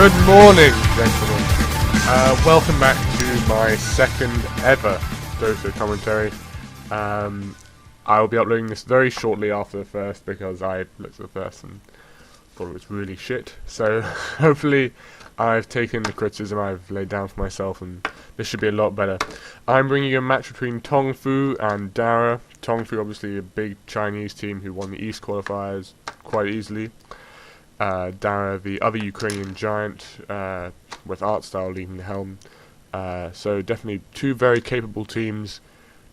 Good morning, gentlemen. Welcome back to my second ever Dota commentary. I will be uploading this very shortly after the first because I looked at the first and thought it was really shit. So hopefully I've taken the criticism I've laid down for myself and this should be a lot better. I'm bringing you a match between Tongfu and Dara. Tongfu obviously a big Chinese team who won the East qualifiers quite easily. Dara, the other Ukrainian giant, with Artstyle leading the helm. So definitely two very capable teams.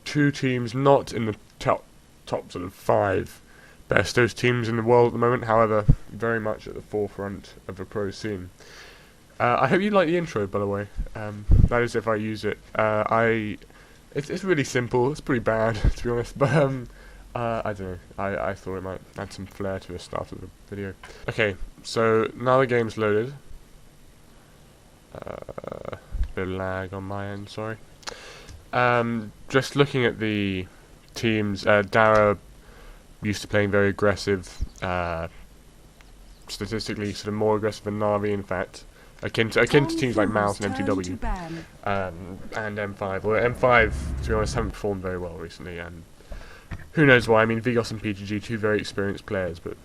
Two teams not in the top sort of 5 best Dota teams in the world at the moment, however, very much at the forefront of the pro scene. I hope you like the intro, by the way. That is if I use it. It's really simple. It's pretty bad, to be honest, but I don't know. I thought it might add some flair to the start of the video. Okay, so now the game's loaded. A bit of lag on my end, sorry. Just looking at the teams, Dara used to playing very aggressive, statistically sort of more aggressive than Na'Vi, in fact. Akin to teams like Mouse and MTW, and M5. Well, M5, to be honest, haven't performed very well recently, and who knows why. I mean, Vigos and PGG, two very experienced players, but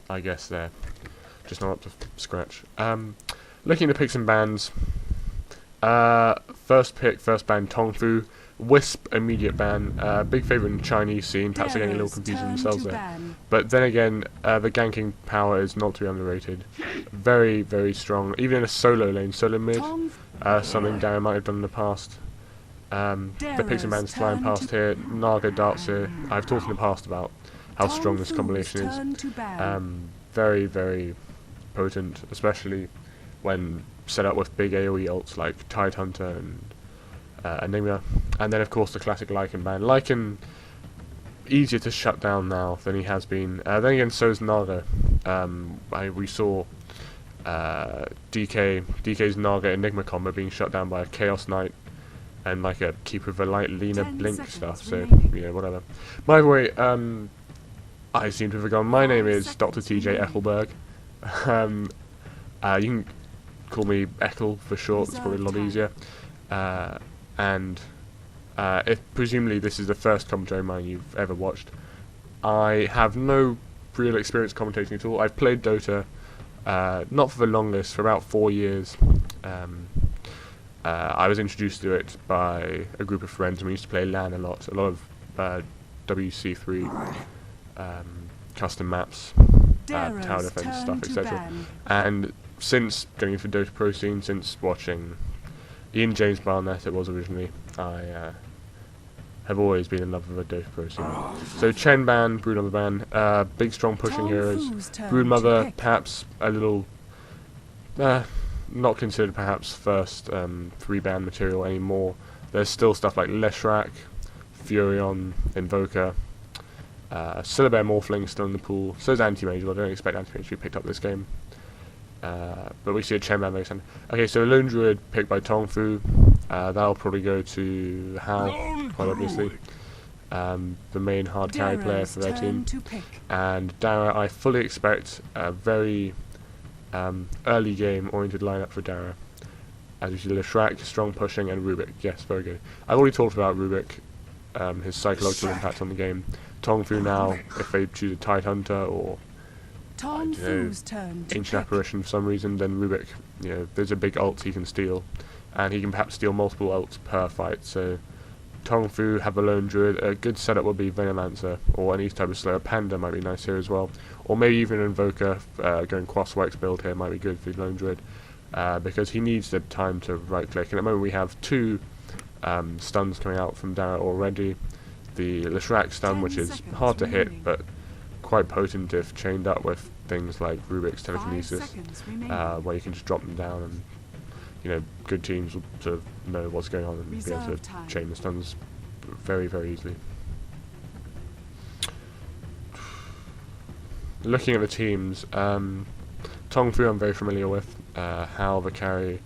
I guess they're just not up to scratch. Looking at the picks and bans, first ban Tongfu, Wisp immediate ban, big favourite in the Chinese scene, perhaps they're getting a little confused with themselves there. But then again, the ganking power is not to be underrated. Very, very strong, even in a solo lane, solo mid, something Darren might have done in the past. The picks and bans flying past here, Naga darts here. I've talked in the past about how strong this combination is. Very, very potent, especially when set up with big AoE ults like Tidehunter and Enigma. And then of course the classic Lycan ban. Lycan, easier to shut down now than he has been. Then again, so is Naga. We saw DK's Naga Enigma combo being shut down by a Chaos Knight and like a Keeper of the Light Lena Blink stuff, so yeah, whatever. By the way, I seem to have forgotten, my name is Dr. TJ Eckelberg. You can call me Eckel for short, it's probably a lot easier. And if presumably this is the first commentary of mine you've ever watched, I have no real experience commentating at all. I've played Dota, not for the longest, for about 4 years. I was introduced to it by a group of friends, and we used to play LAN a lot of WC3 custom maps, tower defense stuff, etc. And since getting into the Dota Pro scene, since watching Ian James Barnett, it was originally, I have always been in love with the Dota Pro scene. So Chen ban, Broodmother ban, big strong pushing heroes. Broodmother, perhaps a little, not considered perhaps first 3-ban material anymore. There's still stuff like Leshrac, Furion, Invoker, Syllabear Morphling still in the pool. So is Anti-Mage, well, I don't expect Anti-Mage to be picked up this game. But we see a Chen ban very soon. Okay, so Lone Druid picked by Tongfu. That'll probably go to Hal, quite obviously. The main hard carry player for their team. And Dara, I fully expect a very early game oriented lineup for Dara. As you see, Leshrac, strong pushing, and Rubik. Yes, very good. I've already talked about Rubik, his psychological impact on the game. Tongfu now, if they choose a Tidehunter or Ancient Apparition for some reason, then Rubik, there's a big ult he can steal, and he can perhaps steal multiple ults per fight. So Tongfu have a Lone Druid. A good setup would be Venomancer or any type of Slayer. Panda might be nice here as well, or maybe even Invoker. Going Crosswex build here might be good for Lone Druid, because he needs the time to right click. And at the moment we have 2 stuns coming out from Dara already. The Leshrac stun, which is hard to hit but quite potent if chained up with things like Rubik's Telekinesis, where you can just drop them down and good teams will sort of know what's going on and be able to chain the stuns very, very easily. Looking at the teams, Tongfu I'm very familiar with, Hal the carry,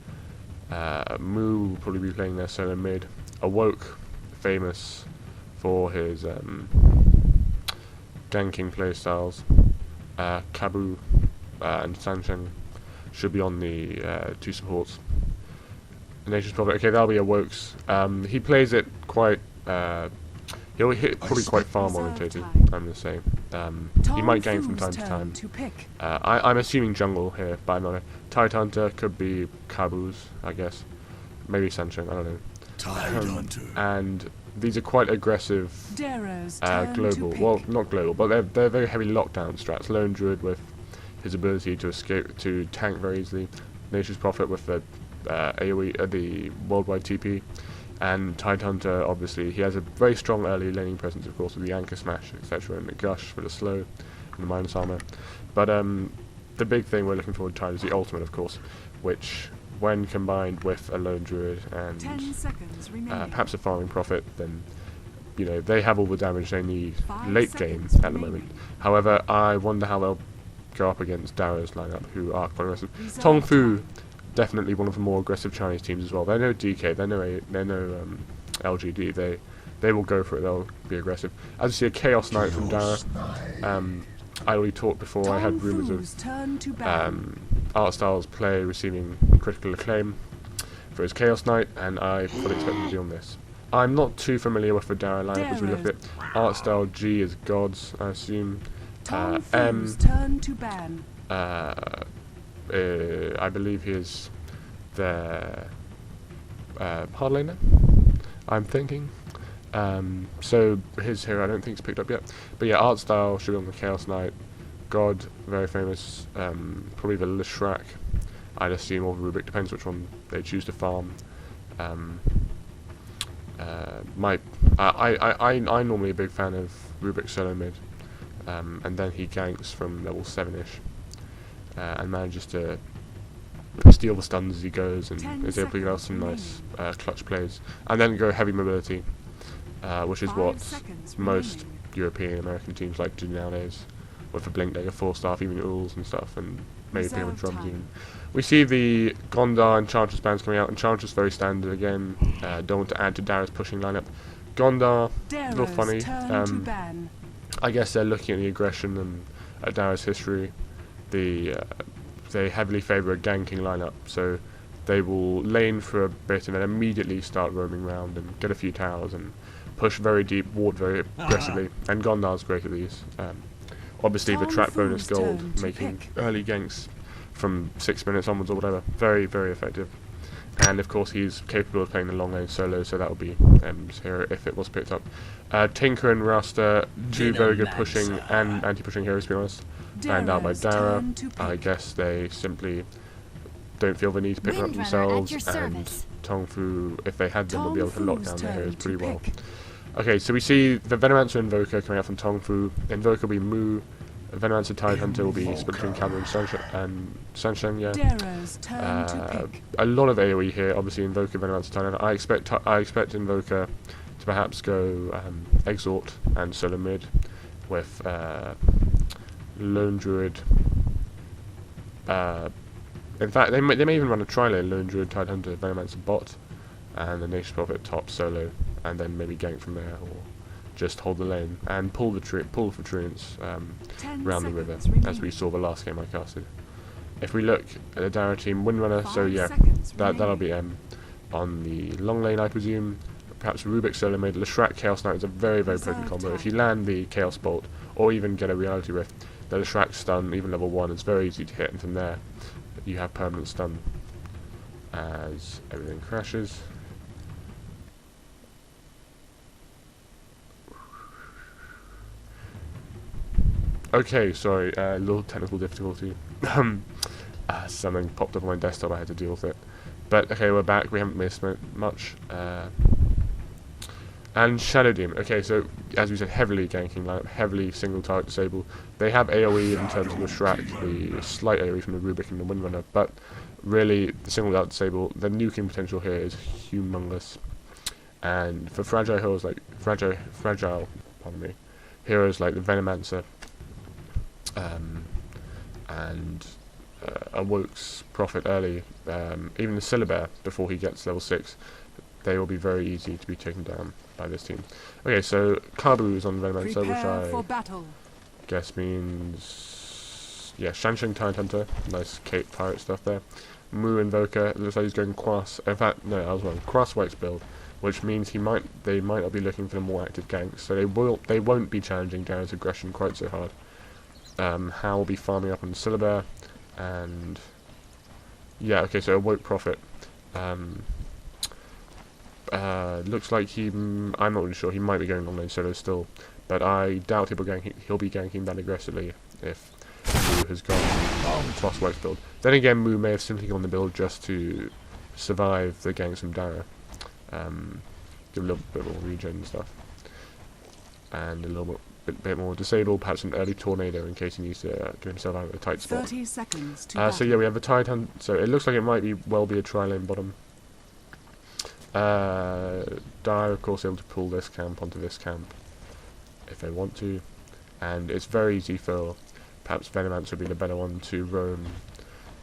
Mu will probably be playing their solo mid, Awoke, famous for his ganking playstyles, Kabu and Sansheng should be on the 2 supports. Nature's Prophet, okay, that'll be a Wokes. He plays it quite, he'll hit probably quite farm orientated, I'm going to say. He might gank from time to time. I'm assuming jungle here, but I'm not a Tidehunter, could be Caboose, I guess. Maybe Sunshine, I don't know. And these are quite aggressive global, well, not global, but they're very heavy lockdown strats. Lone Druid with his ability to escape, to tank very easily. Nature's Prophet with the AoE, the worldwide TP. And Tidehunter, obviously, he has a very strong early laning presence, of course, with the Anchor Smash, etc., and the Gush for the slow, and the minus armor. But the big thing we're looking forward to is the ultimate, of course, which, when combined with a Lone Druid and perhaps a Farming Prophet, then, you know, they have all the damage they need late game at the moment. However, I wonder how they'll go up against Dara's lineup, who are quite aggressive. Tongfu, definitely one of the more aggressive Chinese teams as well. They know DK, they know LGD. They will go for it. They'll be aggressive. As you see, a Chaos Knight from Dara. I already talked before. I had rumours of Artstyle's play receiving critical acclaim for his Chaos Knight, and I fully expect him to be on this. I'm not too familiar with the Dara lineup as we look at it. Artstyle G is gods, I assume. M. I believe he is the hard laner, I'm thinking. So his hero I don't think is picked up yet. But yeah, Artstyle should be on the Chaos Knight. God, very famous. Probably the Leshrac, I'd assume, or Rubik, depends which one they choose to farm. I'm normally a big fan of Rubik solo mid, and then he ganks from level 7ish. And manages to steal the stuns as he goes, and is able to get out some nice clutch plays, and then go heavy mobility, which is what most European American teams like to do nowadays, with a Blink Dagger, 4-staff, even Ools and stuff, and maybe Pyramid Drums even. We see the Gondar and Enchantress bands coming out. Enchantress very standard again, don't want to add to Dara's pushing lineup. Gondar, a little funny. I guess they're looking at the aggression and at Dara's history. They heavily favour a ganking lineup, so they will lane for a bit and then immediately start roaming around and get a few towers and push very deep, ward very aggressively. And Gondar's great at these. Obviously, the trap bonus gold, making early ganks from 6 minutes onwards or whatever, very, very effective. And of course, he's capable of playing the long lane solo, so that would be M's hero if it was picked up. Tinker and Rasta, 2 very good pushing and anti-pushing heroes, to be honest. Banned out by Dara. I guess they simply don't feel the need to pick them up themselves, and Tongfu, if they had them, will be able to lock down their heroes pretty well. Okay, so we see the Venomancer Invoker coming out from Tongfu. Invoker will be Mu. Venomancer Tidehunter will be split between Cameron and Sunshine, yeah. A lot of AoE here, obviously Invoker, Venomancer, Tidehunter. I expect Invoker to perhaps go Exort and solo mid with Lone Druid. In fact, they may even run a tri-lane, Lone Druid, Tidehunter, Venomancer bot, and the Nature's Prophet top solo, and then maybe gank from there, or just hold the lane and pull the Treants around the river, as we saw the last game I casted. If we look at the Dara team, Windrunner, so yeah, that'll be M. On the long lane, I presume, perhaps Rubik solo mid. Leshrac Chaos Knight is a very, very potent combo. If you land the Chaos Bolt, or even get a Reality Rift, the Leshrac stun, even level 1, is very easy to hit, and from there, you have permanent stun as everything crashes. Okay, sorry, a little technical difficulty. Something popped up on my desktop, I had to deal with it. But okay, we're back, we haven't missed much. And Shadow Demon. Okay, so as we said, heavily ganking lineup, heavily single target disable. They have AoE in terms of the Shrek, the slight AoE from the Rubik and the Windrunner, but really the single target disable, the nuking potential here is humongous. And for fragile heroes like heroes like the Venomancer, and a Wokes Prophet early, even the Syllabear before he gets level 6, they will be very easy to be taken down by this team. Okay, so Caboose on Venomancer, which I guess means yeah, Shansheng Tidehunter, nice Cape Pirate stuff there. Mu Invoker, looks like he's going Cross. In fact, no, I was wrong. Cross Wax build, which means they might not be looking for the more active ganks, so they won't be challenging Darrow's aggression quite so hard. Hal will be farming up on Syllaber, and yeah, okay, so Awoke Prophet. Looks like I'm not really sure. He might be going on lane solo still, but I doubt he'll be ganking that aggressively if Mu has gone Cross Wax build. Then again, Mu may have simply gone the build just to survive the ganks from Dara. Give a little bit more regen and stuff, and a little bit more disable, perhaps an early tornado in case he needs to get himself out of a tight spot. 30 seconds to so yeah, we have a Tidehunter. So it looks like it might well be a tri-lane bottom. Dire, of course, able to pull this camp onto this camp if they want to, and it's very easy for perhaps Venomancer would be the better one to roam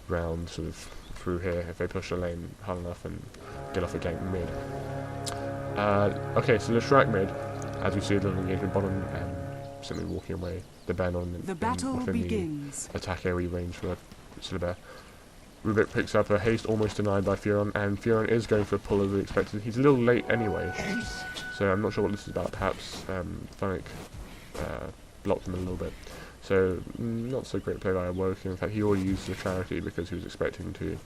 round sort of through here if they push the lane hard enough and get off a gank mid. Okay, so Leshrac mid, as we see a little engagement bottom, and simply walking away. The Ben on within the attack area range for Syllaber. Rubik picks up a haste almost denied by Furon, and Furon is going for a pull as we expected. He's a little late anyway, so I'm not sure what this is about. Perhaps Thunic blocked him a little bit. So, not so great play by Awoke. In fact, he already used the charity because he was expecting to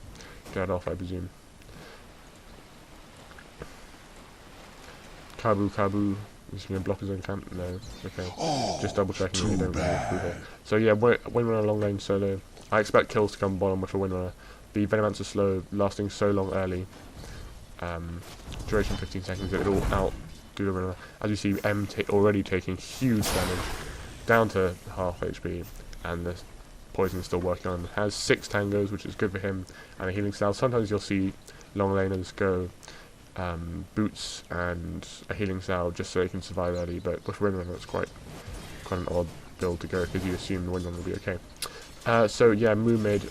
get off, I presume. Kabu. Is he going to block his own camp? No. Okay. Just double checking that they don't go through here. So yeah, Windrunner long lane solo. I expect kills to come bottom with a Windrunner. The Venomancer slow, lasting so long early. Duration 15 seconds, it will outdo the Windrunner. As you see, M already taking huge damage, down to half HP, and the poison is still working on. Has 6 tangos, which is good for him, and a healing salve. Sometimes you'll see long laners go boots and a healing salve just so they can survive early, but with Windrunner it's quite an odd build to go because you assume the Windrunner will be okay. So yeah, Mu mid,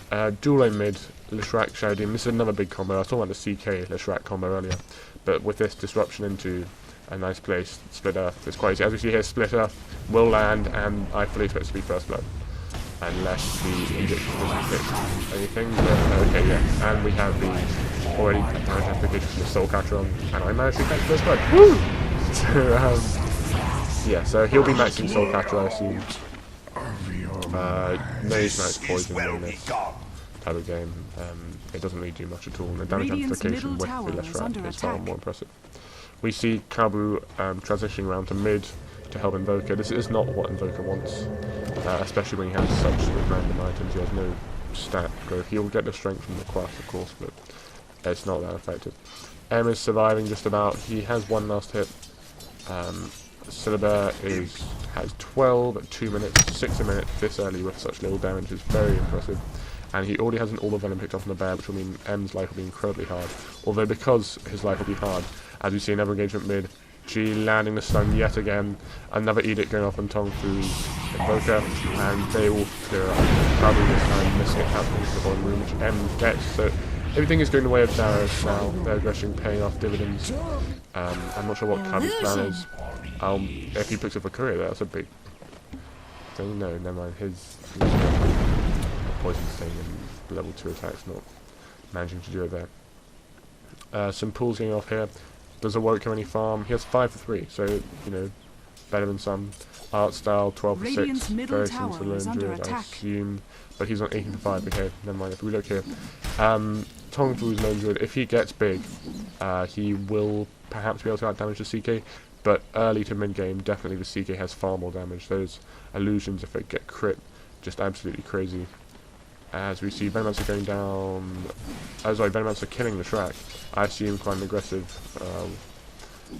dual lane mid, Leshrac Shadow Demon. This is another big combo. I was talking about the CK Leshrac combo earlier, but with this disruption into a nice place, Split Earth, it's quite easy. As we see here, Split Earth will land, and I fully expect it to be first blood. Unless the Edict doesn't fix anything, but okay, yeah. And we have the already damage amplification from the Soul Catcher on, and I managed to catch first blood. Woo! So, yeah, so he'll be maxing Soul Catcher, I assume. Mage Knight's poison in this type of game. It doesn't really do much at all, and the damage amplification with the Leshrac is far more impressive. We see Kabu transitioning around to mid to help Invoker. This is not what Invoker wants, especially when he has such random items. He has no stat growth. He'll get the strength from the Quaff, of course, but it's not that effective. M is surviving just about. He has one last hit. Syllaber has 12 at 2 minutes, 6 a minute this early with such little damage is very impressive. And he already has an All of Venom picked off on the bear, which will mean M's life will be incredibly hard. Although because his life will be hard, as we see another engagement mid, G landing the stun yet again, another Edict going off on Tong Fu's Invoker, and they will clear up. Probably this time missing it happening to the bottom room, which M gets. So everything is going the way of Darius now. Their aggression paying off dividends. I'm not sure what Kabu's plan is. If he picks up a courier, that's a big thing. No, never mind. His poison stain and level 2 attacks, not managing to do it there. Some pulls going off here. Does Awoke have any farm? He has 5 for 3, so you know, better than some. Art style 12 for 6, very similar to Lone Druid, I assume, but he's on 18 for 5. Okay, never mind. If we look here, Tong Fu's Lone Druid, if he gets big, he will perhaps be able to add damage to CK. But early to mid game, definitely the CK has far more damage. Those illusions, if they get crit, just absolutely crazy. As we see Venomancer going down. Venomancer killing the Leshrac. I assume quite an aggressive,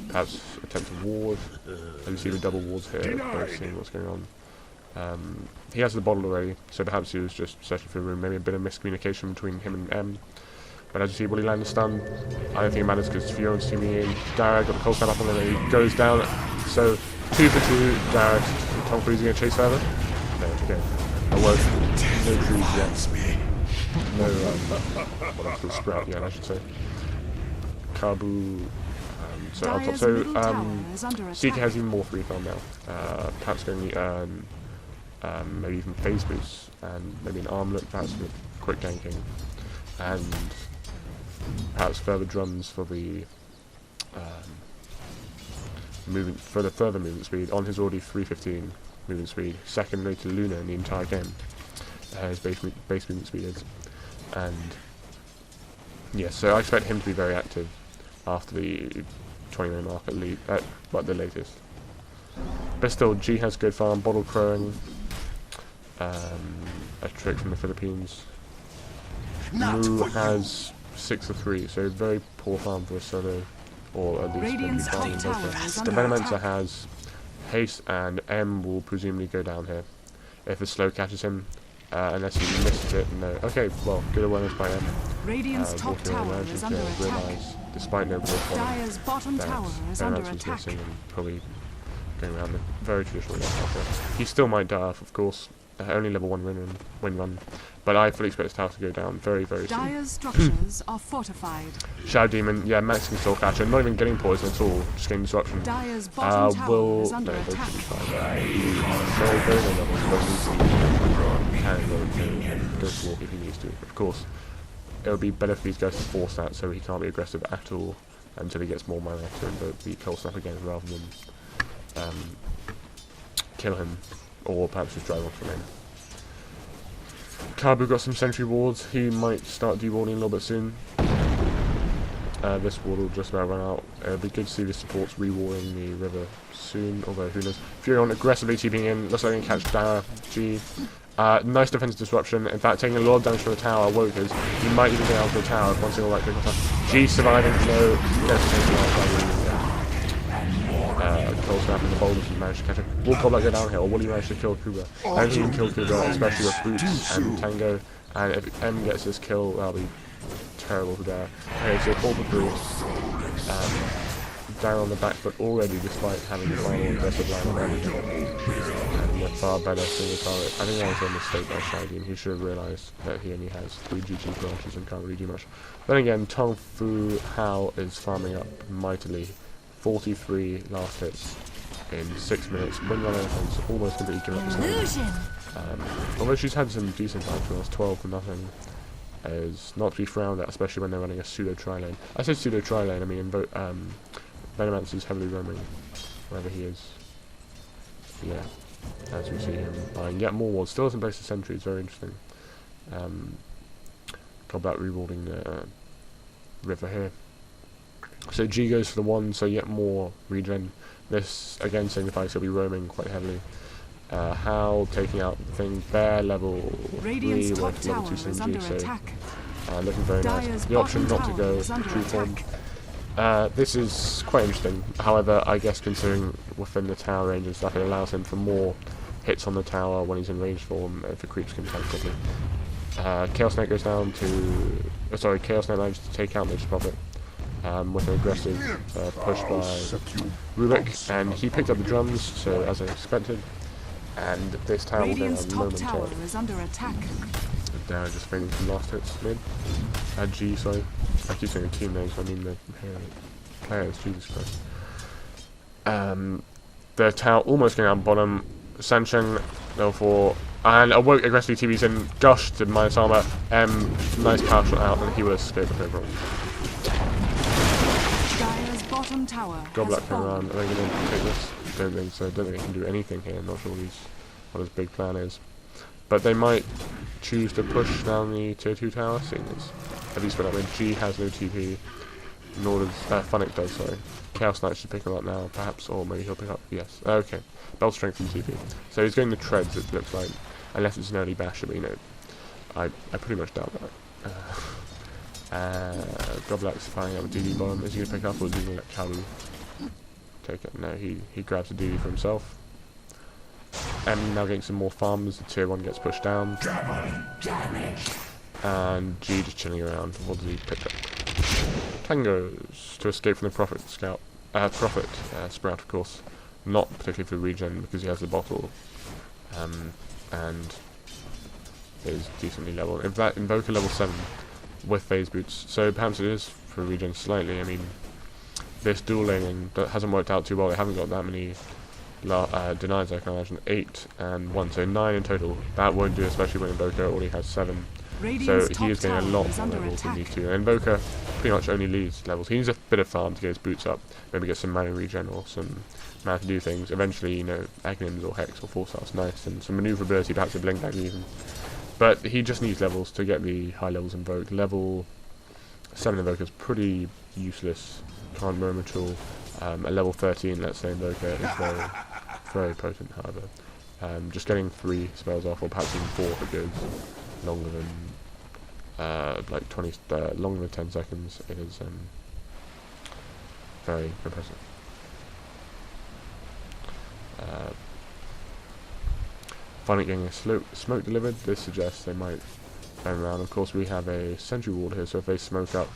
perhaps attempt to ward. As you see the double wards here, both seeing what's going on. He has the bottle already, so perhaps he was just searching for a room. Maybe a bit of miscommunication between him and M. But as you see, will he land the stun? I don't think it matters because Fioren's teaming in. Dara got the cold snap up on him and he goes down. So 2 for 2. Dara, Tong Fu's going to chase further? No, okay. Awoke. No trees yet. No, what else was Sprout? Yeah, I should say. Kabu. So on top. So CK has even more free farm now. Perhaps going maybe even phase boosts, and maybe an armlet perhaps with quick ganking, and perhaps further drums for the further movement speed. On his already 315 movement speed, second only to Luna in the entire game. His base movement speed is, and yeah, so I expect him to be very active after the 20-minute mark at the latest. But still, G has good farm, bottle crowing, a trick from the Philippines. Mu has 6 of 3, so very poor farm for a solo, or at least a farm in both. The Venomancer has haste, and M will presumably go down here if the slow catches him, unless he misses it. No. Okay, well, good awareness by M. Radiant's top tower is under attack. Despite no ball Dire's bottom tower is under attack. Missing and probably going around the very traditional left. He still might die off, of course. Only level 1 win run, but I fully expect his tower to go down very, very soon. Dire's structures are fortified. Shadow Demon, yeah, maxing Soul Catcher, not even getting poison at all, just getting disruption. Dire's bottom tower is under attack. Very, very low levels, can go to walk if he needs to. Of course, it would be better for these guys to force that so he can't be aggressive at all until he gets more mana to invoke the Cold Snap again rather than kill him, or perhaps just drive off from him. Kabu got some sentry wards, he might start dewarding a little bit soon. This ward will just about run out. It'll be good to see the supports rewarding the river soon, although who knows. Furion aggressively TPing in, looks like he can catch Dara, G. Nice defensive disruption, in fact taking a lot of damage from the tower, Wokers. He might even get out of the tower if one single right click on top. G surviving, no, taken out by Cold Snap and the boulders and managed to catch him. Will Goblet go down here, or will he manage to kill Kuga? And he can kill Kuga, especially with Boots and Tango, and if M gets this kill, that'll be terrible for Dara. Okay, so 4 for 3. Down on the back foot already, despite having the final aggressive line of everything. And a far better single target. I think that was a mistake by Shaggy. He should have realised that he only has 3 GG branches and can't really do much. Then again, Tong Fu Hao is farming up mightily. 43 last hits in 6 minutes. Win run is almost completely given up the although she's had some decent times for us, 12 for nothing is not to be frowned at, especially when they're running a pseudo tri-lane. I say pseudo tri-lane, I mean Venomancer is heavily roaming wherever he is. Yeah, as we see him buying yet more wards. Still doesn't place the sentry, it's very interesting. Got that rewarding the river here. So G goes for the 1, so yet more regen. This again signifies he'll be roaming quite heavily. Hal taking out the thing, Bear level 3 with level 2 synergy, so looking very nice. The option not to go true form. This is quite interesting, however I guess considering within the tower range and stuff, it allows him for more hits on the tower when he's in range form if the creeps can tank quickly. Chaos Knight goes down to... Chaos Knight manages to take out Nature's Prophet. With an aggressive push by Rubik, and he picked up the drums, so as I expected, and this tower will go down momentarily. Dara just failing some last hits mid. G, sorry. I keep saying the team names, I mean the players, Jesus Christ. The tower almost going down bottom. Sancheng, level 4, and Awoke aggressively TVs in, Gush to minus armor, nice power shot out, and he will escape with overall. Bottom tower Goblet came around. Are they going to take this? Don't think so. Don't think they can do anything here. I'm not sure what his big plan is. But they might choose to push down the tier 2 tower, seeing this. At least for that way. G has no TP. Nor does... Funnick does, sorry. Chaos Knight should pick him up now, perhaps. Or maybe he'll pick up... Yes. Okay. Belt Strength and TP. So he's going to treads, it looks like. Unless it's an early bash, but you know... I pretty much doubt that. Goblet's firing up a DD bomb. Is he going to pick up, or is he going to let Kalu take it? No, he grabs a DD for himself. And now getting some more farms. The tier 1 gets pushed down. And G just chilling around. What does he pick up? Tangos to escape from the Prophet Sprout, of course. Not particularly for regen because he has the bottle. And is decently leveled. In fact, Invoker level 7. With phase boots, so perhaps it is for regen slightly. I mean, this dual laning that hasn't worked out too well. They haven't got that many denies, I can imagine, 8 and 1, so 9 in total. That won't do, especially when Invoker already has 7. So he is getting a lot more levels than these two. And Invoker pretty much only leads levels. He needs a bit of farm to get his boots up, maybe get some mana regen or some mana to do things. Eventually, you know, Aghanim's or Hex or Force nice, and some maneuverability, perhaps a Blink Dagger even. But he just needs levels to get the high levels Invoke. Level 7 Invoker is pretty useless, can't roam at all. A level 13, let's say, Invoker is very, very potent, however. Just getting 3 spells off, or perhaps even 4 if it goes longer than like 20, longer than 10 seconds, is very impressive. Finally getting a smoke delivered. This suggests they might turn around. Of course, we have a sentry ward here, so if they smoke up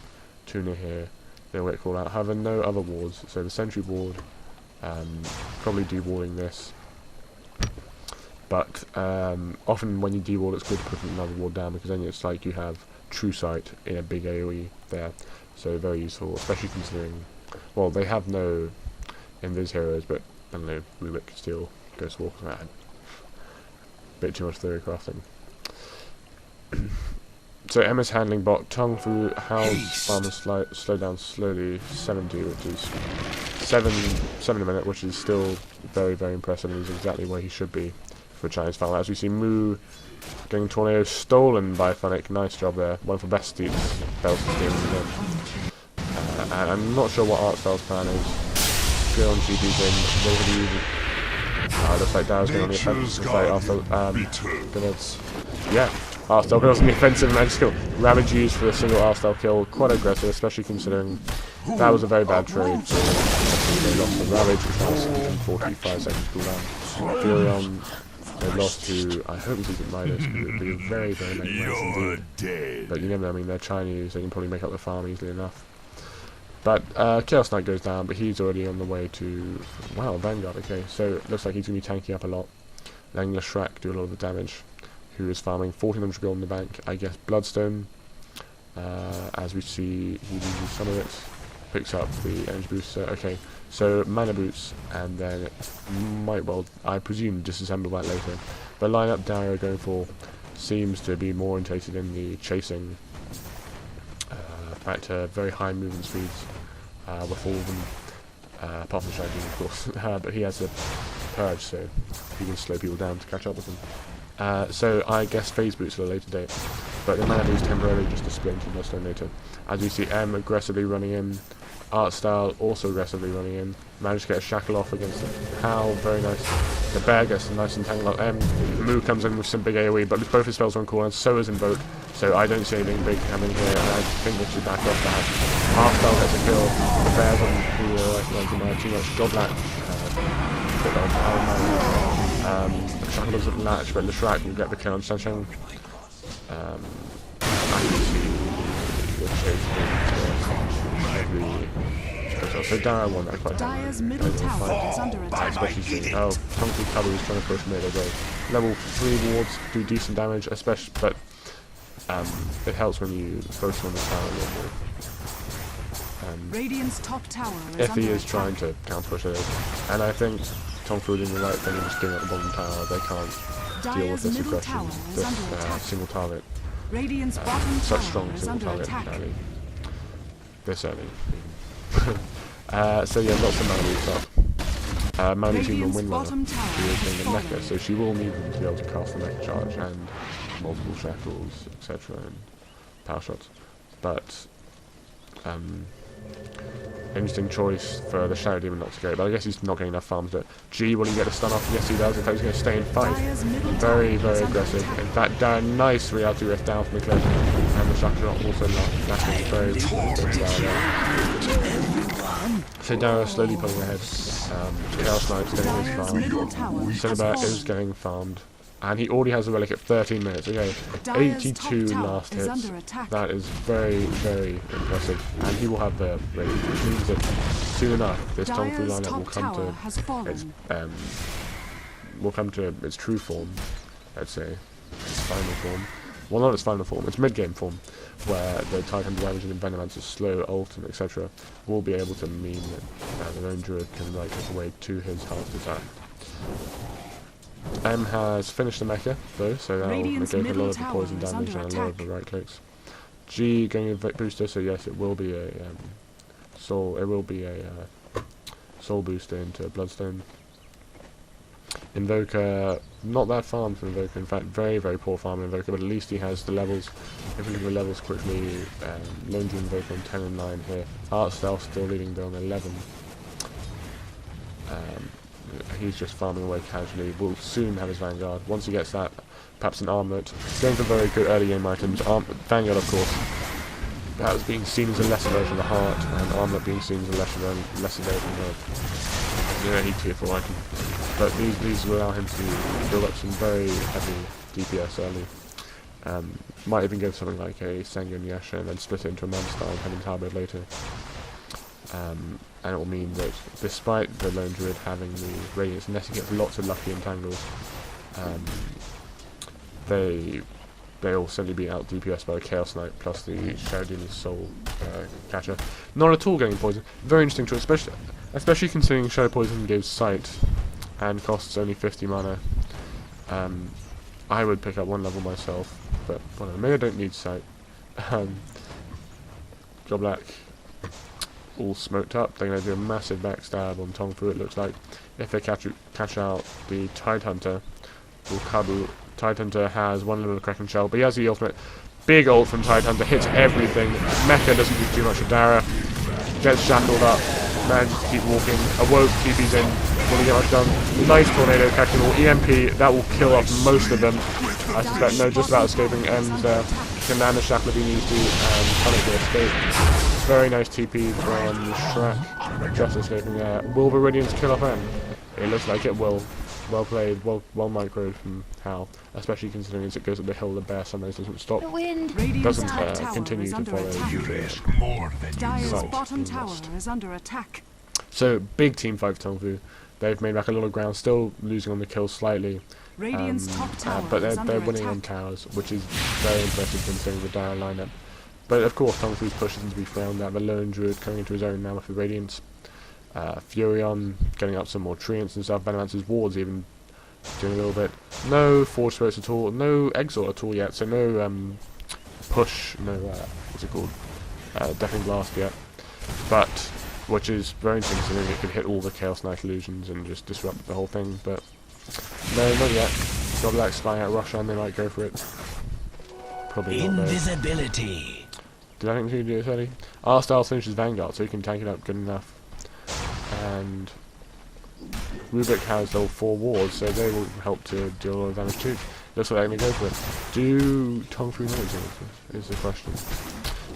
too near here, they'll get called out. However, no other wards, so the sentry ward probably de-warding this. But often when you de-ward, it's good to put another ward down, because then it's like you have true sight in a big AoE there. So very useful, especially considering, well, they have no invis heroes, but I don't know, Rubik, Steel, Ghost Walk, bit too much theory crafting. So Emma's handling bot, Tung Fu, Howl's farmer slow down slowly, 70, which is 7 a minute, which is still very, very impressive, and is exactly where he should be for a Chinese farmer. As we see Mu getting Tornado stolen by Funnick, nice job there. One for best spells stealing again. And I'm not sure what Artspell's plan is. Good on GP's in, looks like Darrow's going on the offensive. Looks like Artspell goes on the offensive and managed to kill. Ravage used for a single Artspell kill, quite aggressive, especially considering that was a very bad trade. They lost the Ravage, which has 45 seconds cooldown. Furion, they lost to, I hope it's even Midas, because it would be a very, very late match indeed. But you never know, I mean, they're Chinese, they can probably make up the farm easily enough. But Chaos Knight goes down, but he's already on the way to, wow, Vanguard, okay, so it looks like he's going to be tanking up a lot. Letting Leshrac do a lot of the damage, who is farming 1400 gold in the bank. I guess Bloodstone, as we see, he loses some of it, picks up the energy booster. Okay, so mana boots, and then it might well, I presume, disassemble that later. The lineup Darrow going for seems to be more orientated in the chasing, back to very high movement speeds with all of them, apart from Shaggy, of course. But he has a purge, so he can slow people down to catch up with them. So I guess phase boots at a later date, but the mana boots temporarily just to split into Bloodstone later. As we see M aggressively running in, Artstyle also aggressively running in, managed to get a shackle off against the Howl, very nice. The bear gets a nice entangle up M, Mu comes in with some big AoE, but both his spells are on cooldown, so is Invoke, so I don't see anything big coming here, and I think they should back off that. Artstyle gets a kill, the bear's on the too much Godlat, Shackle doesn't latch, but Leshrac will get the kill on Sansheng. I can see the chase so Darrow won that quite Dire's middle tower is under attack. Especially seeing how Tung Fu Cover is trying to push mid, although level 3 wards do decent damage, especially, but it helps when you focus on the tower a little more. Radiant's top tower is if he under is attack. trying to counter push it, and I think Tung Fu doing the right thing and just giving up the bottom tower, they can't deal with this aggression, this single target. Radiant's bottom Such tower strong is single under target attack. early. This early. So yeah, lots of mana boots up. Mana boots even on Radiant's Windrunner, bottom who tower is has doing the fallen. mecha, so she will need them to be able to cast the mecha charge and multiple shackles, etc. and power shots. But interesting choice for the Shadow Demon not to go, but I guess he's not getting enough farms to G, will he get a stun off? Yes he does, in fact he's going to stay and fight. Very, very aggressive. In fact, nice reality rift down from the cliff, and the Shackle also lacking very so Darrow slowly pulling ahead. Chaos Knight's getting his farm. Cinnabar is getting farmed. And he already has a relic at 13 minutes. Okay, 82 last hits. That is very, very impressive. And he will have the rating, which means that soon enough this Tung Fu lineup will come to its true form, let's say, its final form. well, not its final form, its mid-game form, where the Tidehunter Ravager and Venomancer's slow ult and etc. will be able to mean that the Lone Druid can right click away to his heart's desire. M has finished the mecha though, so that will negate a lot of the poison damage and a lot of the right clicks. G getting a booster, so yes, it will be a soul booster into Bloodstone. Invoker, not that farm for Invoker, in fact very very poor farm Invoker, but at least he has the levels. If we look at the levels quickly, Lone Druid Invoker on 10 and 9 here. Artstyle still leading down 11. He's just farming away casually. Will soon have his Vanguard. Once he gets that, perhaps an Armlet. Going for very good early game items. Vanguard, of course, perhaps being seen as a lesser version of the Heart, and Armlet being seen as a lesser version of any tier 4 item. But these will allow him to build up some very heavy DPS early. Might even give something like a Sanguine Yasha and then split it into a Man-style and Heaven's Harbor later. And it will mean that despite the Lone Druid having the Radiance Nest, he gets lots of lucky entangles. They'll certainly be out DPS by the Chaos Knight plus the Shadow Demon's Soul Catcher. Not at all getting poison. Very interesting choice, especially considering Shadow Poison gives sight and costs only 50 mana. I would pick up 1 level myself, but whatever. Maybe I don't need sight. Goblak all smoked up. They're going to do a massive backstab on Tongfu, it looks like. If they catch out the Tidehunter, or Kabu. Tidehunter has 1 level of Kraken Shell, but he has the ultimate. Big ult from Tidehunter, hits everything. Mecha doesn't do too much to Dara. Gets shackled up, manages to keep walking. Awoke, TP's in, will get much done. Nice tornado catching all. EMP, that will kill off most of them. I suspect, no, just about escaping, and can land the shackle if he needs to, and Tonic will escape. Very nice TP from Shrek, just escaping there. Will Viridian's kill off M? It looks like it will. Well played, well microed from Hal, especially considering as it goes up the hill, the bear sometimes doesn't stop, doesn't continue to follow Dire's bottom tower is under attack. So, big team fight for Tongfu. They've made back a lot of ground, still losing on the kills slightly. Radiant's top tower but is they're winning on towers, which is very impressive considering the Dire lineup. But of course, Tongfu's push isn't to be frowned at. The Lone Druid coming into his own now with the Radiance. Furion getting up some more treants and stuff. Venomancer's wards even doing a little bit. No Forge Spirits at all. No Exort at all yet. So no push. No what's it called? Deafening Blast yet. But which is very interesting considering it could hit all the Chaos Knight illusions and just disrupt the whole thing. But no, not yet. Goblak spying out Roshan. They might go for it. Probably not. Invisibility. Did I think he do this early? Artstyle finishes Vanguard, so he can tank it up good enough. And Rubik has all 4 wards, so they will help to deal a lot of damage too. Looks like they're going to go for it. Do Tongfu know it is the question.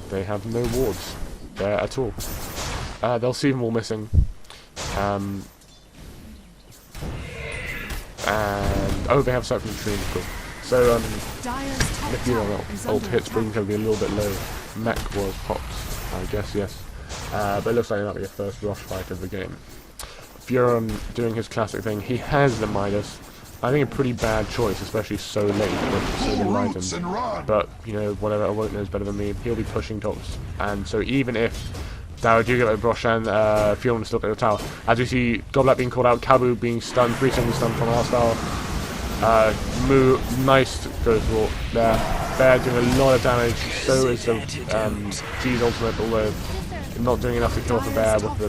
They have no wards there at all. They'll see them all missing. And oh, they have sight from the tree. Cool. So if you don't know, ult hits Spring can be a little bit low. Mech was popped, I guess, yes. But it looks like it might be a first rush fight of the game. Furion doing his classic thing. He has the Midas. I think a pretty bad choice, especially so late when it's so enlightened. But, you know, whatever, Awoke knows better than me. He'll be pushing tops. And so even if Dara do get like Roshan, Furion will still get the tower. As we see Goblak being called out, Kabu being stunned, 3 seconds stunned from Artstyle. Moo, nice goes walk there. Bear doing a lot of damage, so is the G's ultimate, although not doing enough to kill off the bear with the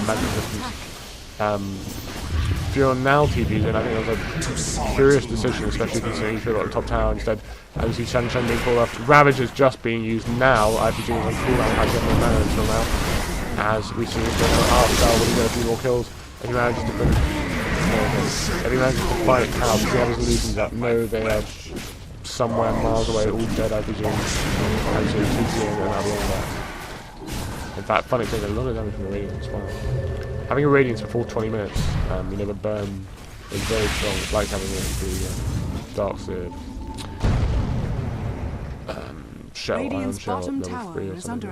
magic resistance. Furion now TP's in. I think that was a curious decision, especially considering he could have got the top tower instead. As you see Shen Shen being called off. Ravage is just being used now. I presume it's on cooldown, I get no mana until now. As we see him going on Artstyle, will he get a few more kills? If he manages to finish. If he manages to fight Cal, does he have his illusions up? No, they are somewhere miles away, all dead, I presume. And so TPing and that'll be all that. In fact, Funny taking a lot of damage from the Radiance as well. Having a Radiance for full 20 minutes, you know, the burn is very strong. It's like having the Dark Sword. Shell, Iron Shell, level 3 or something.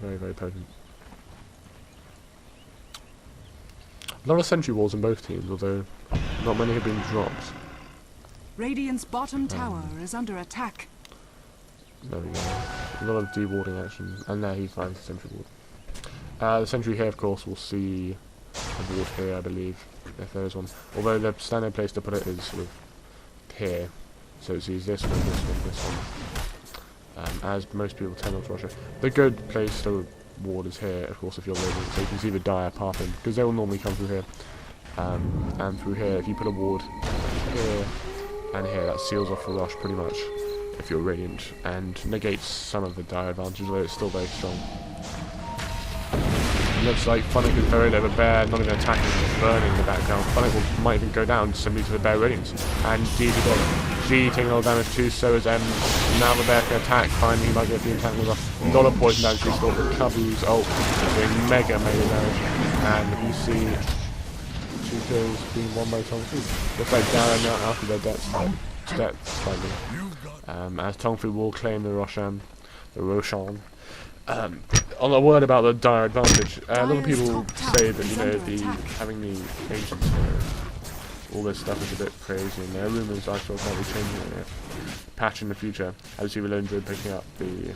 Very, very potent. A lot of sentry walls in both teams, although not many have been dropped. Radiant's bottom tower is under attack. There we go. A lot of dewarding action, and there he finds the sentry ward. The sentry here, of course, will see a ward here, I believe, if there is one. Although the standard place to put it is sort of here, so it sees this one, this one, this one. As most people tend not to rush it. The good place to ward is here, of course, if you're radiant, so you can see the dire pathing, because they will normally come through here. And through here, if you put a ward here and here, that seals off the rush pretty much, if you're radiant, and negates some of the dire advantage, although it's still very strong. Looks like Funnick is very low, but Bear not even attacking, just burning in the background. Funnick might even go down simply to the Bear Radiance. And G to got it. G taking a lot of damage too, so is M. Now the Bear can attack, finally he might get the entangles off. A lot of poison damage, he's got the Kabu's ult, doing mega damage. And you see 2 kills being won by Tong Fu. Looks like Darren now after their death slightly. As Tong Fu will claim the Roshan. On a word about the dire advantage, a lot of people say that, you know, having the ancients here, all this stuff is a bit crazy, and there are rumours I thought might be changing it. Patch in the future, as you see the Lone Druid picking up the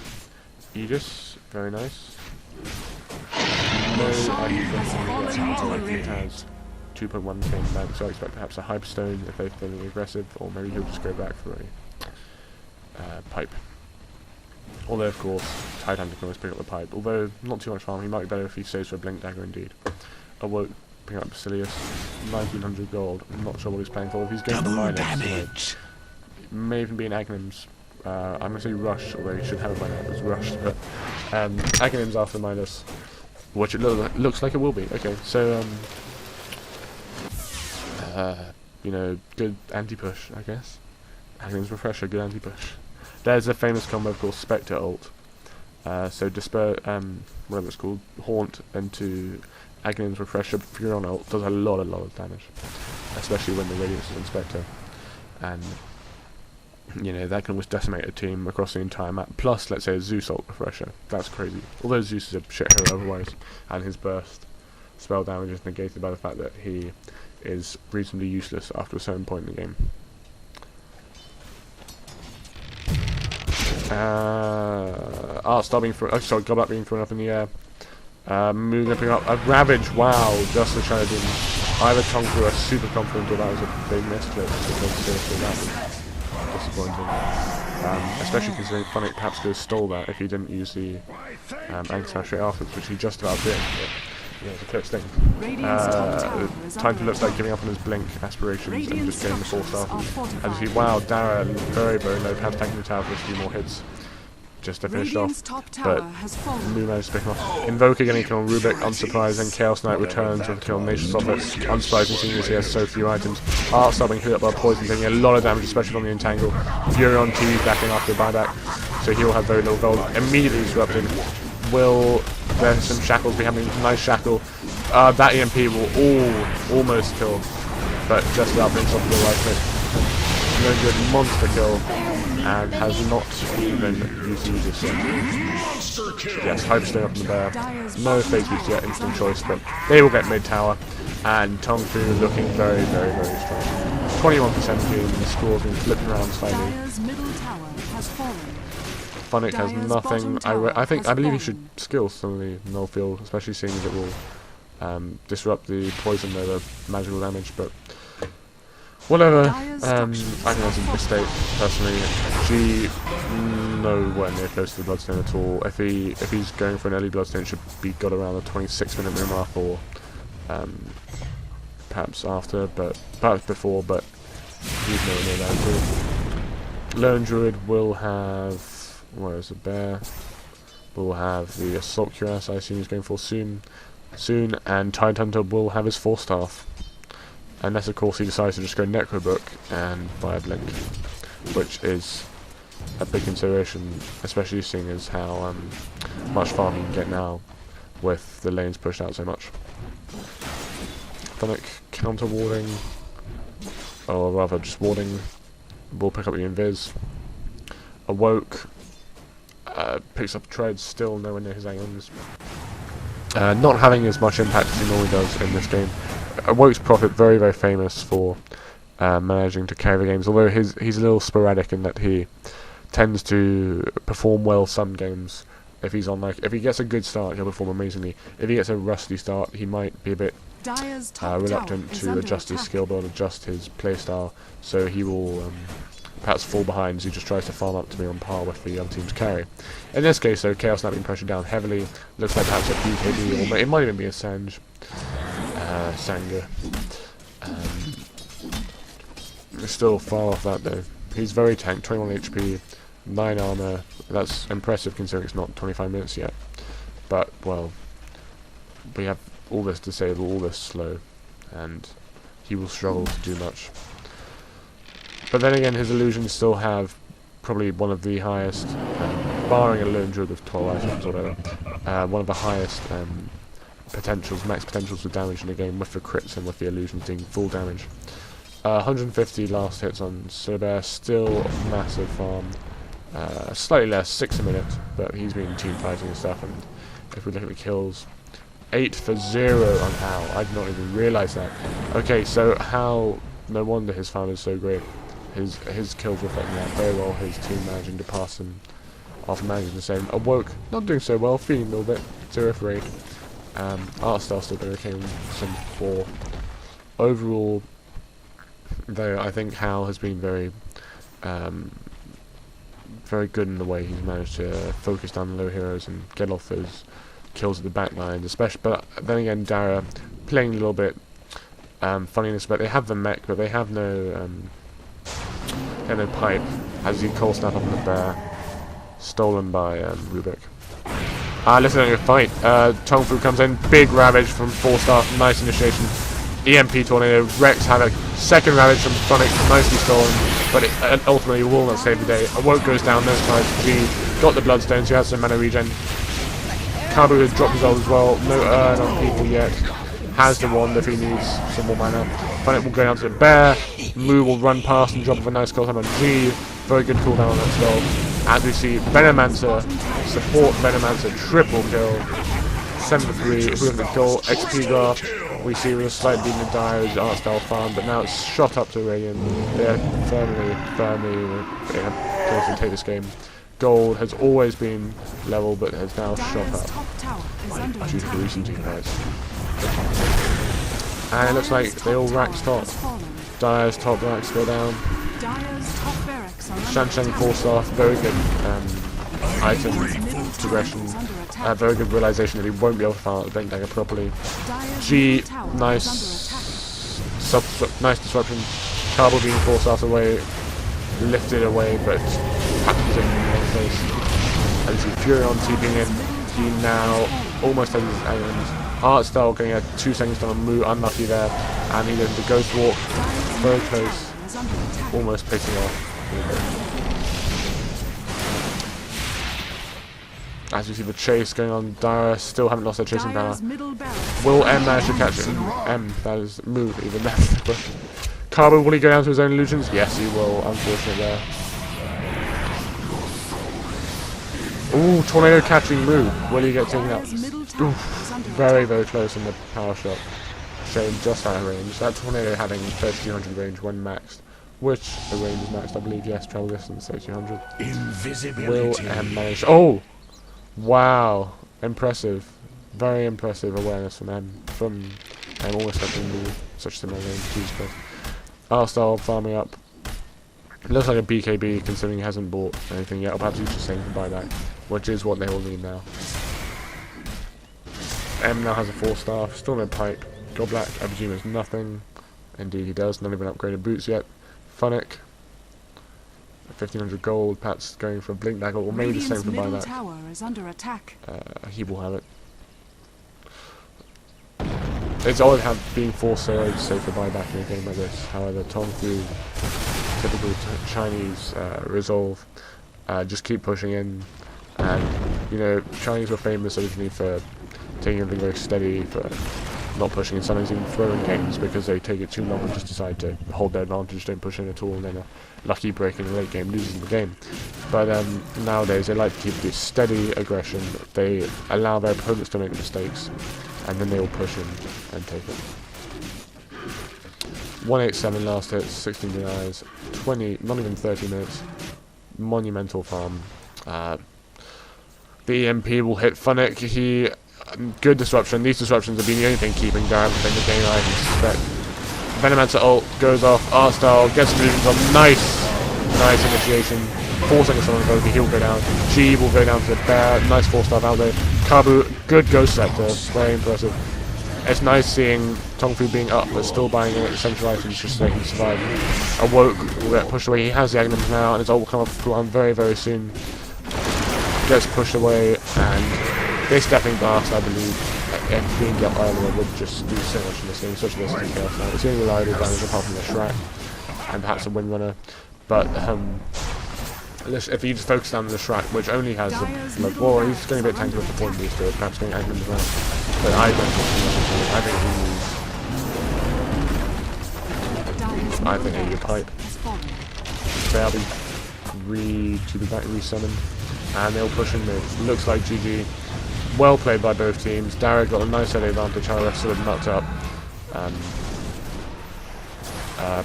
Aegis, very nice. No, he has 2.1k in bank, so I expect perhaps a Hyperstone if they're feeling aggressive, or maybe he'll just go back for a pipe. Although, of course, Tidehunter can always pick up the pipe. Although, not too much harm, he might be better if he saves for a Blink Dagger indeed. Awoke, picking up Basilius, 1900 gold. I'm not sure what he's playing for. If he's going for minus, may even be an Agnim's. I'm going to say Rush, although he should have it by now, it's rushed. But Agnim's after minus, which it looks like it will be. Okay, so, you know, good anti-push, I guess. Agnim's Refresher, good anti-push. There's a famous combo called Spectre ult. So Disper, whatever it's called, Haunt into Agnim's Refresher, Furon ult does a lot of damage, especially when the Radiance is on Spectre, and you know that can almost decimate a team across the entire map. Plus, let's say a Zeus ult Refresher, that's crazy. Although Zeus is a shit hero otherwise, and his burst spell damage is negated by the fact that he is reasonably useless after a certain point in the game. Star being thrown. Oh, sorry, Goblet being thrown up in the air. Moon picking up a Ravage. Wow, just to try to do either Tong Fu are super confident or that was a big misclick, because seriously that was disappointing. Especially considering Funnick perhaps could have stole that if he didn't use the Anchor Smash straight afterwards, which he just about did. Yeah, it's a close thing. Time to looks like giving up on his Blink aspirations and just getting the 4-star. And you see, wow, Dara very low, perhaps tanking the tower for a few more hits just to finish off. But Moo managed to pick him off. Invoker getting a kill on Rubik, unsurprising. Chaos Knight returns with a kill on Nature's Prophet, unsurprising seeing as he has so few items. Artstar being hit up by Poison, taking a lot of damage, especially on the Entangle. Furion TV backing after the buyback, so he'll have very little gold. Immediately disrupted. Will there some shackles be happening? Nice shackle. That EMP will almost kill, but just about brings off the life hit. No good monster kill, and has not even used Aegis yet. Yes, Hyperstone up in the Bear. No fake use yet, instant choice, but they will get mid tower, and Tong Fu looking very strong. 21% team, the score's been flipping around slightly. Funnick has nothing. I believe he should skill some of the null field, especially seeing as it will disrupt the poison over magical damage, but whatever. I think that's a mistake, personally. G nowhere near close to the Bloodstone at all. If he's going for an early Bloodstone, it should be got around the 26-minute minute mark, or perhaps after, but perhaps before, but he's nowhere near that at all. Lone Druid will have, where is the Bear? We'll have the Assault Cuirass, I assume he's going for soon, and Tidehunter will have his 4-staff. Unless, of course, he decides to just go Necrobook and buy a Blink, which is a big consideration, especially seeing as how much farm you can get now with the lanes pushed out so much. Funnick counter warding, or rather just warding, will pick up the Invis. Awoke picks up Treads, still nowhere near his Aeons. Not having as much impact as he normally does in this game. Awoke's Prophet, very famous for managing to carry the games, although he's a little sporadic in that he tends to perform well some games. If he's on if he gets a good start, he'll perform amazingly. If he gets a rusty start, he might be a bit reluctant to adjust his skill build, adjust his playstyle, so he will perhaps fall behind as he just tries to farm up to be on par with the other team's carry. In this case, though, Chaos Knight being pressured down heavily, looks like perhaps a BKB, or it might even be a Sanga. He's still far off that, though. He's very tanked, 21 HP, 9 armor. That's impressive considering it's not 25 minutes yet. But, well, we have all this disable, all this slow, and he will struggle to do much. But then again, his illusions still have probably one of the highest, barring a lone druid with 12 items or whatever, one of the highest potentials, max potentials for damage in the game, with the crits and with the illusions doing full damage. 150 last hits on Silver, still massive farm. Slightly less, 6 a minute, but he's been team fighting and stuff, and if we look at the kills, 8 for 0 on Hal. I did not even realise that. Okay, so Hal, no wonder his farm is so great. His kills reflecting that very well, his team managing to pass him after managing the same. Awoke, not doing so well, feeling a little bit, 0 for 8. Artstyle still doing okay, some 4. Overall, though, I think Hal has been very very good in the way he's managed to focus down the low heroes and get off those kills at the back lines, especially. But then again, Dara playing a little bit funniness, but they have the mech, but they have no pipe. As he cold snap up on the bear, stolen by Rubik. Listen to your fight. Tongfu comes in, big ravage from 4-star, nice initiation. EMP Tornado, Rex had a second ravage from Sonic, nicely stolen, but it ultimately will not save the day. Awoke goes down, no surprise. G got the Bloodstones, he has some mana regen. Kabu has dropped his ult as well, no urn on people yet. Has the wand if he needs some more mana. Funnick will go down to the bear. Moo will run past and drop with a nice kill time on G. Very good cooldown on that skull. As we see, Venomancer, support Venomancer, triple kill. 7 for 3, if we look at the goal, XP graph, we see with a slight beat in the Dio's Artstyle farm, but now it's shot up to Radiant. They're firmly close to take this game. Gold has always been level, but has now shot up due to the recent team fights. And it looks like they all racked top. Dire's top racks go down. Shansheng 4-star, very good item progression. Very good realization that he won't be able to farm out the Blink Dagger properly. G, nice disruption. Carbo being 4-stars away, lifted away, but happens in one place. As you see Furion TPing in, he now almost has his items. Artstyle getting a 2 seconds on a Moo, unlucky there, and he goes to Ghost Walk, very close, almost picking off. As you see the chase going on, Dara still haven't lost their chasing power. Will M manage to catch it? M, that is move even, that's the question. Carbo, will he go down to his own illusions? Yes, he will, unfortunately there. Ooh, Tornado catching move. Will he get taken out? Oof, very, very close on the power shot. Shame just out of range. That Tornado having 3200 range when maxed. Which the range is maxed, I believe, yes, travel distance 3200. Will M manage? Oh! Wow, impressive, very impressive awareness from M. Almost having such similar range. Jesus Christ. Artstyle farming up. It looks like a BKB considering he hasn't bought anything yet, or perhaps he's just saying to buy back, which is what they all need now. M now has a 4-star, still no pipe. God Black, I presume has nothing. Indeed he does, not even upgraded boots yet. Funnick. 1500 gold, Pat's going for a Blink Dagger, or maybe the same for buyback. Tower is under attack. He will have it. It's always being forced so safe for buyback in a game like this. However, Tongfu, typical Chinese resolve, just keep pushing in. And, you know, Chinese were famous originally for taking everything very steady, for not pushing, and sometimes even throwing games because they take it too long and just decide to hold their advantage, don't push in at all, and then a lucky break in the late game loses the game. But nowadays they like to keep this steady aggression. They allow their opponents to make mistakes, and then they will push in and take it. 187 last hits, 16 denies, 20, not even 30 minutes. monumental farm. The EMP will hit Funnick. Good disruption. These disruptions have been the only thing keeping Darren in the game, I suspect. Venomancer ult goes off. Artstyle gets illusions on. Nice initiation. 4 seconds on Invoker. He'll go down. Chi will go down to the bear. Nice 4-star Valdo. Kabu, good Ghost Sector. Very impressive. It's nice seeing Tongfu being up but still buying essential items just so he can survive. Awoke will get pushed away. He has the Agnums now and his ult will come off cooldown very, very soon. Gets pushed away, and this Stepping Blast, I believe, if being up earlier would just do so much in this game, especially this DPS now. It's the only reliable damage apart from the Shrek and perhaps a Windrunner. But if you just focus down on the Shrek, which only has the Blood War, he's going a bit tanky with the point booster, perhaps going Agnums as well. But I don't think I think a pipe. They'll be resummoned. And they'll push in mid. Looks like GG. Well played by both teams. Dara got a nice early advantage, however, sort of mucked up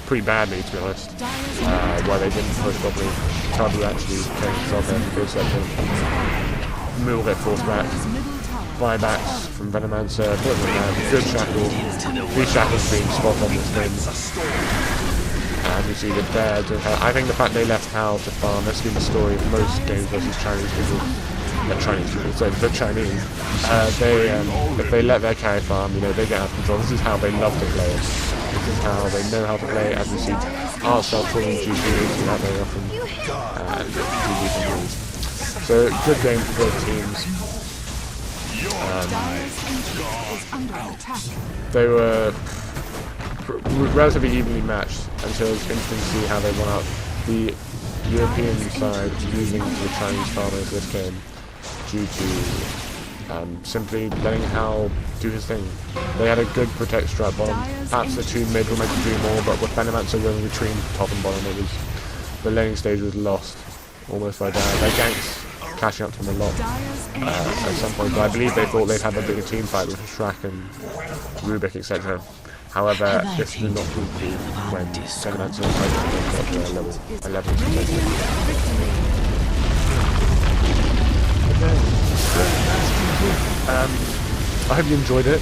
pretty badly, to be honest. Why they didn't push properly. Tabu actually came himself in for a second. Moo will get forced back. Buybacks from Venomancer. Good shackle. These shackles being spot on this game. And you see the bear doing Hal. I think the fact they left Hal to farm, that's been the story of most games versus Chinese people. The Chinese. If they let their carry farm, you know, they get out of control. This is how they love to play it. This is how they know how to play, as we see Artstyle pulling GG, we see that very often. And GG can lose. So, good game for both teams. They were relatively evenly matched until it was interesting to see how they won out the European side losing to the Chinese farmers this game due to simply letting Hal do his thing. They had a good protect strat bottom. Perhaps the 2 mid were meant to do more, but with Venomancer going between top and bottom, the laning stage was lost almost by Darren. Their ganks catching up to them a lot at some point, but I believe they thought they'd have a bigger team fight with Shrek and Rubik, etc. However, this did not prove to be when Venomancer got to level 11. I hope you enjoyed it.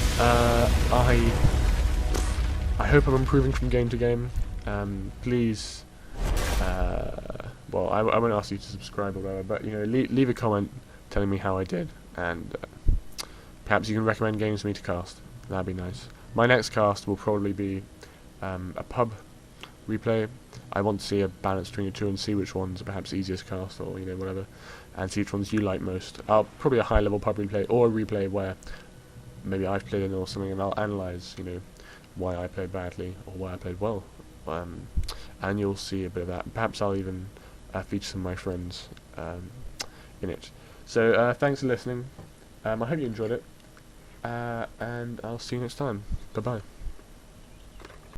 I hope I'm improving from game to game. Please, well, I won't ask you to subscribe or whatever, but you know, leave a comment telling me how I did, and perhaps you can recommend games for me to cast. That'd be nice. My next cast will probably be a pub replay. I want to see a balance between the two and see which ones are perhaps easiest cast, or you know, whatever, and see which ones you like most. Probably a high level pub replay, or a replay where maybe I've played in or something, and I'll analyse, you know, why I played badly or why I played well, and you'll see a bit of that. Perhaps I'll even feature some of my friends in it. So thanks for listening. I hope you enjoyed it. And I'll see you next time. Bye bye.